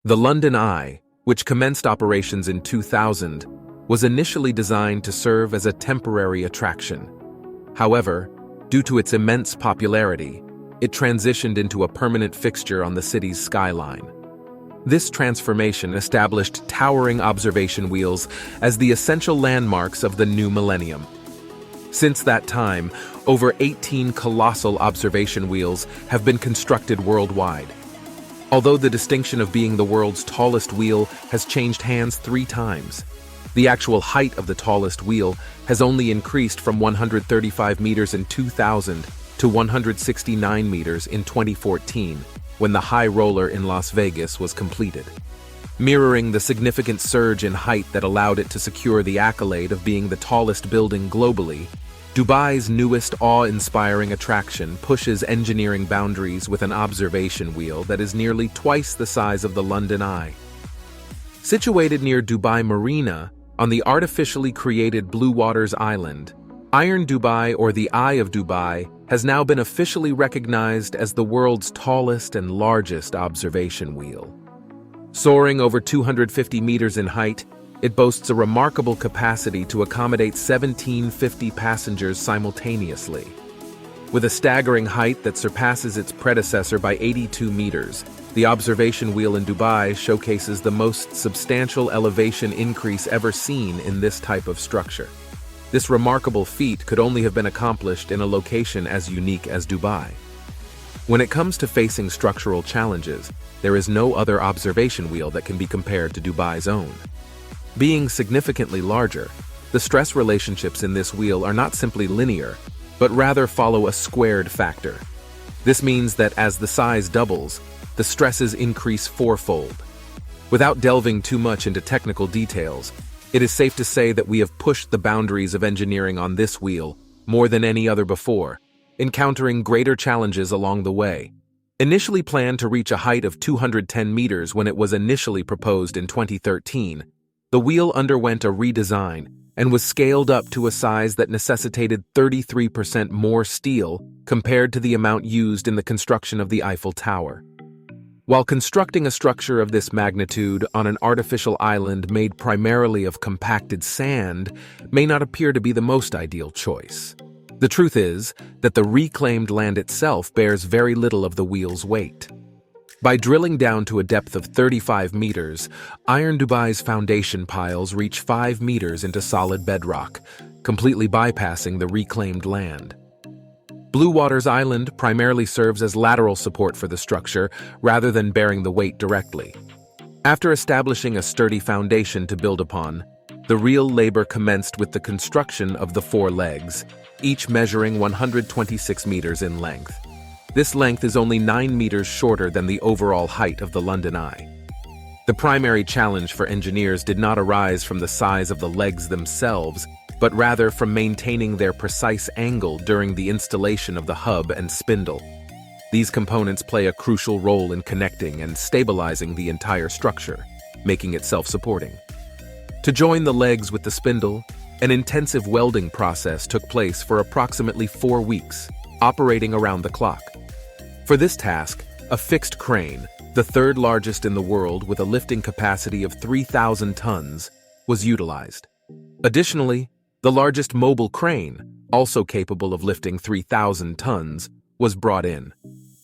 The London Eye, which commenced operations in 2000, was initially designed to serve as a temporary attraction. However, due to its immense popularity, it transitioned into a permanent fixture on the city's skyline. This transformation established towering observation wheels as the essential landmarks of the new millennium. Since that time, over 18 colossal observation wheels have been constructed worldwide. Although the distinction of being the world's tallest wheel has changed hands 3 times, the actual height of the tallest wheel has only increased from 135 meters in 2000 to 169 meters in 2014, when the High Roller in Las Vegas was completed. Mirroring the significant surge in height that allowed it to secure the accolade of being the tallest building globally, Dubai's newest awe-inspiring attraction pushes engineering boundaries with an observation wheel that is nearly twice the size of the London Eye. Situated near Dubai Marina, on the artificially created Blue Waters Island, Iron Dubai, or the Eye of Dubai, has now been officially recognized as the world's tallest and largest observation wheel. Soaring over 250 meters in height, it boasts a remarkable capacity to accommodate 1,750 passengers simultaneously. With a staggering height that surpasses its predecessor by 82 meters, the observation wheel in Dubai showcases the most substantial elevation increase ever seen in this type of structure. This remarkable feat could only have been accomplished in a location as unique as Dubai. When it comes to facing structural challenges, there is no other observation wheel that can be compared to Dubai's own. Being significantly larger, the stress relationships in this wheel are not simply linear, but rather follow a squared factor. This means that as the size doubles, the stresses increase fourfold. Without delving too much into technical details, it is safe to say that we have pushed the boundaries of engineering on this wheel more than any other before, encountering greater challenges along the way. Initially planned to reach a height of 210 meters when it was initially proposed in 2013, the wheel underwent a redesign and was scaled up to a size that necessitated 33% more steel compared to the amount used in the construction of the Eiffel Tower. While constructing a structure of this magnitude on an artificial island made primarily of compacted sand may not appear to be the most ideal choice. The truth is that the reclaimed land itself bears very little of the wheel's weight. By drilling down to a depth of 35 meters, Iron Dubai's foundation piles reach 5 meters into solid bedrock, completely bypassing the reclaimed land. Blue Waters Island primarily serves as lateral support for the structure rather than bearing the weight directly. After establishing a sturdy foundation to build upon, the real labor commenced with the construction of the 4 legs, each measuring 126 meters in length. This length is only 9 meters shorter than the overall height of the London Eye. The primary challenge for engineers did not arise from the size of the legs themselves, but rather from maintaining their precise angle during the installation of the hub and spindle. These components play a crucial role in connecting and stabilizing the entire structure, making it self-supporting. To join the legs with the spindle, an intensive welding process took place for approximately 4 weeks, operating around the clock. For this task, a fixed crane, the 3rd largest in the world with a lifting capacity of 3,000 tons, was utilized. Additionally, the largest mobile crane, also capable of lifting 3,000 tons, was brought in.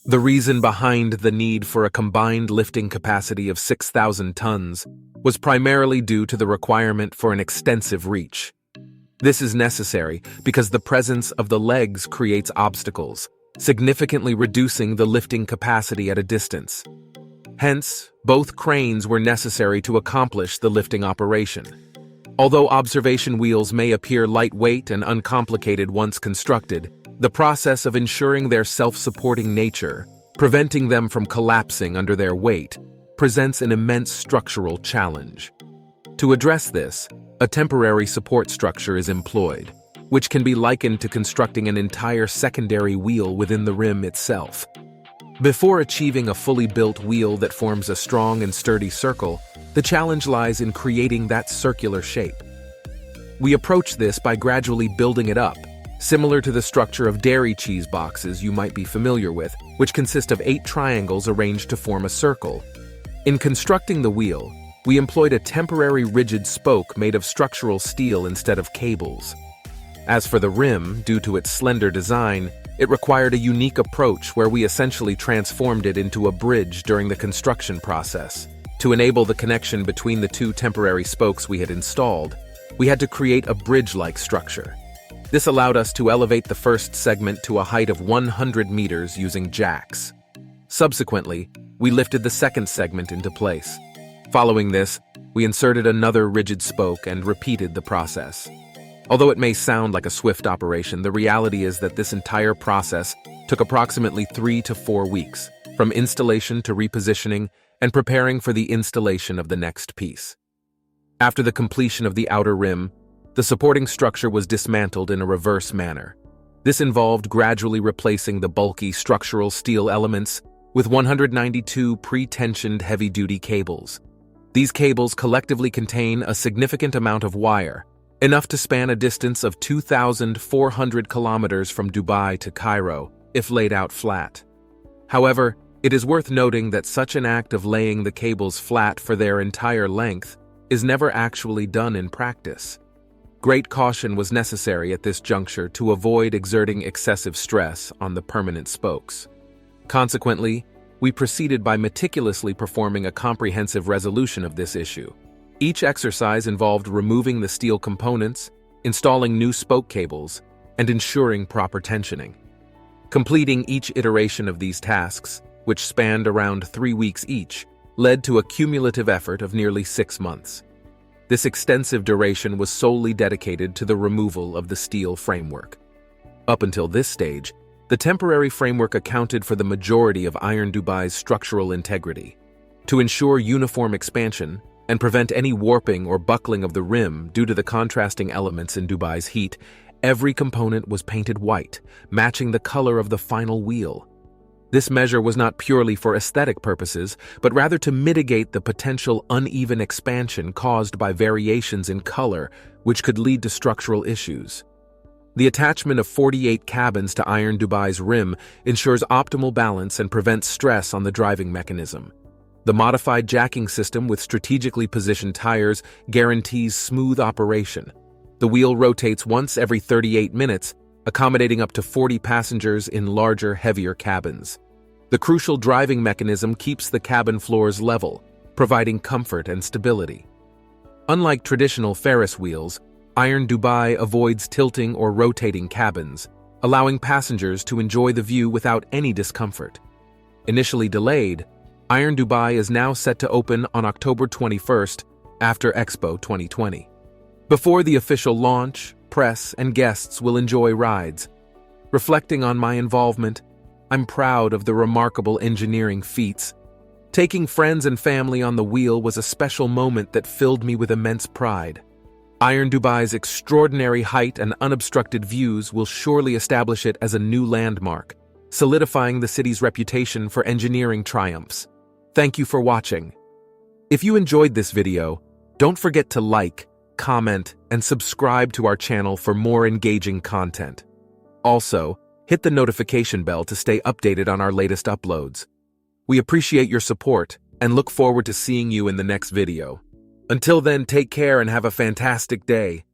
The reason behind the need for a combined lifting capacity of 6,000 tons was primarily due to the requirement for an extensive reach. This is necessary because the presence of the legs creates obstacles, significantly reducing the lifting capacity at a distance. Hence, both cranes were necessary to accomplish the lifting operation. Although observation wheels may appear lightweight and uncomplicated once constructed, the process of ensuring their self-supporting nature, preventing them from collapsing under their weight, presents an immense structural challenge. To address this, a temporary support structure is employed, which can be likened to constructing an entire secondary wheel within the rim itself. Before achieving a fully built wheel that forms a strong and sturdy circle, the challenge lies in creating that circular shape. We approach this by gradually building it up, similar to the structure of dairy cheese boxes you might be familiar with, which consist of 8 triangles arranged to form a circle. In constructing the wheel, we employed a temporary rigid spoke made of structural steel instead of cables. As for the rim, due to its slender design, it required a unique approach where we essentially transformed it into a bridge during the construction process. To enable the connection between the two temporary spokes we had installed, we had to create a bridge-like structure. This allowed us to elevate the first segment to a height of 100 meters using jacks. Subsequently, we lifted the second segment into place. Following this, we inserted another rigid spoke and repeated the process. Although it may sound like a swift operation, the reality is that this entire process took approximately 3 to 4 weeks, from installation to repositioning and preparing for the installation of the next piece. After the completion of the outer rim, the supporting structure was dismantled in a reverse manner. This involved gradually replacing the bulky structural steel elements with 192 pre-tensioned heavy-duty cables. These cables collectively contain a significant amount of wire, enough to span a distance of 2,400 kilometers from Dubai to Cairo, if laid out flat. However, it is worth noting that such an act of laying the cables flat for their entire length is never actually done in practice. Great caution was necessary at this juncture to avoid exerting excessive stress on the permanent spokes. Consequently, we proceeded by meticulously performing a comprehensive resolution of this issue. Each exercise involved removing the steel components, installing new spoke cables, and ensuring proper tensioning. Completing each iteration of these tasks, which spanned around 3 weeks each, led to a cumulative effort of nearly 6 months. This extensive duration was solely dedicated to the removal of the steel framework. Up until this stage, the temporary framework accounted for the majority of Iron Dubai's structural integrity. To ensure uniform expansion and prevent any warping or buckling of the rim due to the contrasting elements in Dubai's heat, every component was painted white, matching the color of the final wheel. This measure was not purely for aesthetic purposes, but rather to mitigate the potential uneven expansion caused by variations in color, which could lead to structural issues. The attachment of 48 cabins to Iron Dubai's rim ensures optimal balance and prevents stress on the driving mechanism. The modified jacking system with strategically positioned tires guarantees smooth operation. The wheel rotates once every 38 minutes, accommodating up to 40 passengers in larger, heavier cabins. The crucial driving mechanism keeps the cabin floors level, providing comfort and stability. Unlike traditional Ferris wheels, Iron Dubai avoids tilting or rotating cabins, allowing passengers to enjoy the view without any discomfort. Initially delayed, Iron Dubai is now set to open on October 21st after Expo 2020. Before the official launch, press and guests will enjoy rides. Reflecting on my involvement, I'm proud of the remarkable engineering feats. Taking friends and family on the wheel was a special moment that filled me with immense pride. Iron Dubai's extraordinary height and unobstructed views will surely establish it as a new landmark, solidifying the city's reputation for engineering triumphs. Thank you for watching. If you enjoyed this video, don't forget to like, comment, and subscribe to our channel for more engaging content. Also, hit the notification bell to stay updated on our latest uploads. We appreciate your support and look forward to seeing you in the next video. Until then, take care and have a fantastic day.